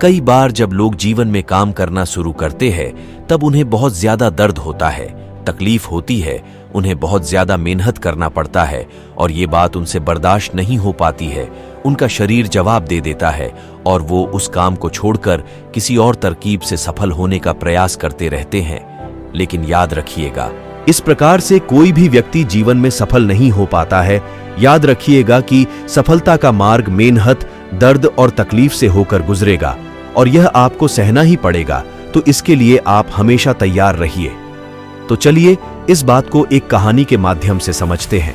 कई बार जब लोग जीवन में काम करना शुरू करते हैं तब उन्हें बहुत ज्यादा दर्द होता है, तकलीफ होती है, उन्हें बहुत ज्यादा मेहनत करना पड़ता है और ये बात उनसे बर्दाश्त नहीं हो पाती है। उनका शरीर जवाब दे देता है और वो उस काम को छोड़कर किसी और तरकीब से सफल होने का प्रयास करते रहते हैं। लेकिन याद रखिएगा, इस प्रकार से कोई भी व्यक्ति जीवन में सफल नहीं हो पाता है। याद रखिएगा कि सफलता का मार्ग मेहनत, दर्द और तकलीफ से होकर गुजरेगा और यह आपको सहना ही पड़ेगा, तो इसके लिए आप हमेशा तैयार रहिए। तो चलिए इस बात को एक कहानी के माध्यम से समझते हैं।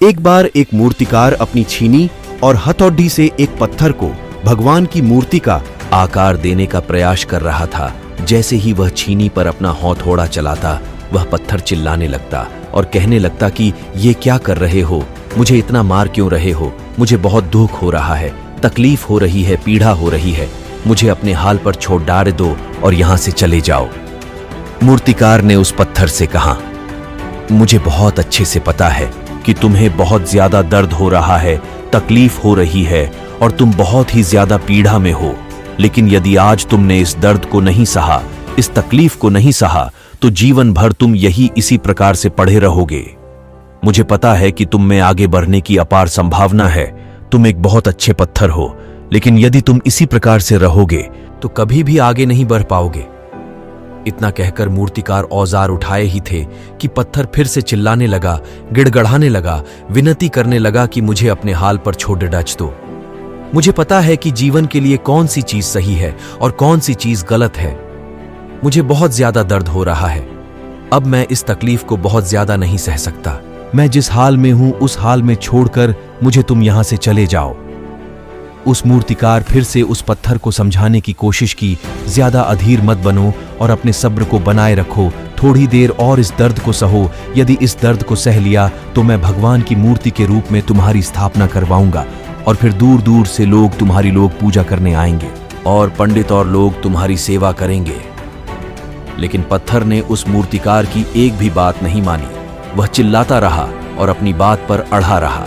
एक बार एक मूर्तिकार अपनी छीनी और हथौड़ी से एक पत्थर को भगवान की मूर्ति का आकार देने का प्रयास कर रहा था। जैसे ही वह छीनी पर अपना हथौड़ा चलाता, वह पत्थर चिल्लाने लगता और कहने लगता कि ये क्या कर रहे हो, मुझे इतना मार क्यों रहे हो, मुझे बहुत दुख हो रहा है, तकलीफ हो रही है, पीड़ा हो रही है, मुझे अपने हाल पर छोड़ डाल दो और यहां से चले जाओ। मूर्तिकार ने उस पत्थर से कहा, मुझे बहुत अच्छे से पता है कि तुम्हें बहुत ज्यादा दर्द हो रहा है, तकलीफ हो रही है और तुम बहुत ही ज्यादा पीड़ा में हो, लेकिन यदि आज तुमने इस दर्द को नहीं सहा, इस तकलीफ को नहीं सहा, तो जीवन भर तुम यही इसी प्रकार से पड़े रहोगे। मुझे पता है कि तुम में आगे बढ़ने की अपार संभावना है, तुम एक बहुत अच्छे पत्थर हो, लेकिन यदि तुम इसी प्रकार से रहोगे तो कभी भी आगे नहीं बढ़ पाओगे। इतना कहकर मूर्तिकार औजार उठाए ही थे कि पत्थर फिर से चिल्लाने लगा, गिड़गड़ाने लगा, विनती करने लगा कि मुझे अपने हाल पर छोड़ डच दो। मुझे पता है कि जीवन के लिए कौन सी चीज सही है और कौन सी चीज गलत है। मुझे बहुत ज्यादा दर्द हो रहा है, अब मैं इस तकलीफ को बहुत ज्यादा नहीं सह सकता। मैं जिस हाल में हूं उस हाल में छोड़कर मुझे तुम यहां से चले जाओ। उस मूर्तिकार फिर से उस पत्थर को समझाने की कोशिश की, ज्यादा अधीर मत बनो और अपने सब्र को बनाए रखो, थोड़ी देर और इस दर्द को सहो। यदि इस दर्द को सह लिया तो मैं भगवान की मूर्ति के रूप में तुम्हारी स्थापना करवाऊंगा और फिर दूर दूर से लोग तुम्हारी पूजा करने आएंगे और पंडित और लोग तुम्हारी सेवा करेंगे। लेकिन पत्थर ने उस मूर्तिकार की एक भी बात नहीं मानी। वह चिल्लाता रहा और अपनी बात पर अड़ा रहा।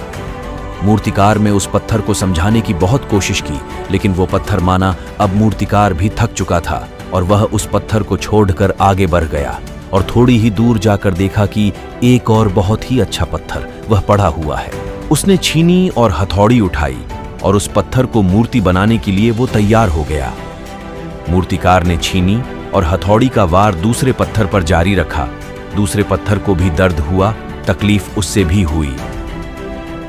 मूर्तिकार में उस पत्थर को समझाने की बहुत कोशिश की, लेकिन वो पत्थर माना। अब मूर्तिकार भी थक चुका था और वह उस पत्थर को छोड़कर आगे बढ़ गया और थोड़ी ही दूर जाकर देखा कि एक और बहुत ही अच्छा पत्थर वह पड़ा हुआ है। उसने छीनी और हथौड़ी उठाई और उस पत्थर को मूर्ति बनाने के लिए वो तैयार हो गया। मूर्तिकार ने छीनी और हथौड़ी का वार दूसरे पत्थर पर जारी रखा। दूसरे पत्थर को भी दर्द हुआ, तकलीफ उससे भी हुई,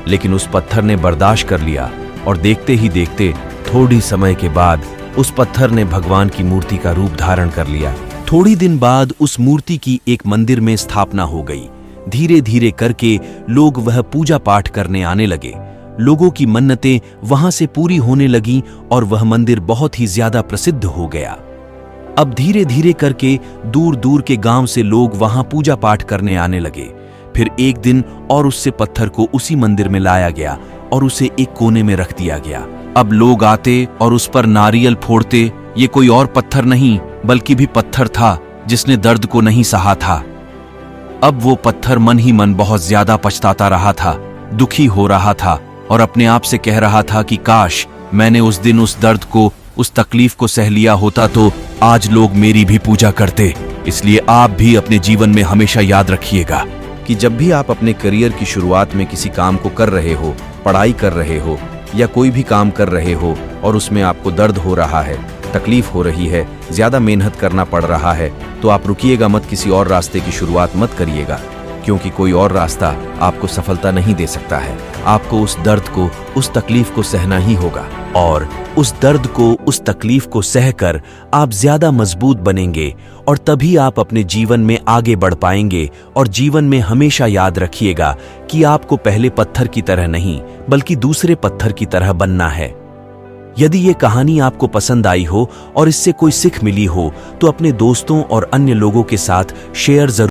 लेकिन उस पत्थर ने बर्दाश्त कर लिया और देखते ही देखते थोड़ी समय के बाद उस पत्थर ने भगवान की मूर्ति का रूप धारण कर लिया। थोड़ी दिन बाद उस मूर्ति की एक मंदिर में स्थापना हो गई। धीरे धीरे करके लोग वह पूजा पाठ करने आने लगे। लोगों की मन्नतें वहां से पूरी होने लगीं और वह मंदिर बहुत ही ज्यादा प्रसिद्ध हो गया। अब धीरे धीरे करके दूर दूर के गांव से लोग वहां पूजा पाठ करने आने लगे। फिर एक दिन और उससे पत्थर को उसी मंदिर में लाया गया और उसे एक कोने में रख दिया गया। अब लोग आते और उस पर नारियल फोड़ते। ये कोई और पत्थर नहीं बल्कि भी पत्थर था जिसने दर्द को नहीं सहा था। अब वो पत्थर मन ही मन बहुत ज्यादा पछताता रहा था, दुखी हो रहा था और अपने आप से कह रहा था कि काश मैंने उस दिन उस दर्द को, उस तकलीफ को सह लिया होता तो आज लोग मेरी भी पूजा करते। इसलिए आप भी अपने जीवन में हमेशा याद रखिएगा कि जब भी आप अपने करियर की शुरुआत में किसी काम को कर रहे हो, पढ़ाई कर रहे हो या कोई भी काम कर रहे हो और उसमें आपको दर्द हो रहा है, तकलीफ हो रही है, ज्यादा मेहनत करना पड़ रहा है, तो आप रुकिएगा मत, किसी और रास्ते की शुरुआत मत करिएगा, क्योंकि कोई और रास्ता आपको सफलता नहीं दे सकता है। आपको उस दर्द को, उस तकलीफ को सहना ही होगा और उस दर्द को, उस तकलीफ को सहकर आप ज्यादा मजबूत बनेंगे और तभी आप अपने जीवन में आगे बढ़ पाएंगे। और जीवन में हमेशा याद रखिएगा कि आपको पहले पत्थर की तरह नहीं बल्कि दूसरे पत्थर की तरह बनना है। यदि ये कहानी आपको पसंद आई हो और इससे कोई सीख मिली हो तो अपने दोस्तों और अन्य लोगों के साथ शेयर जरूर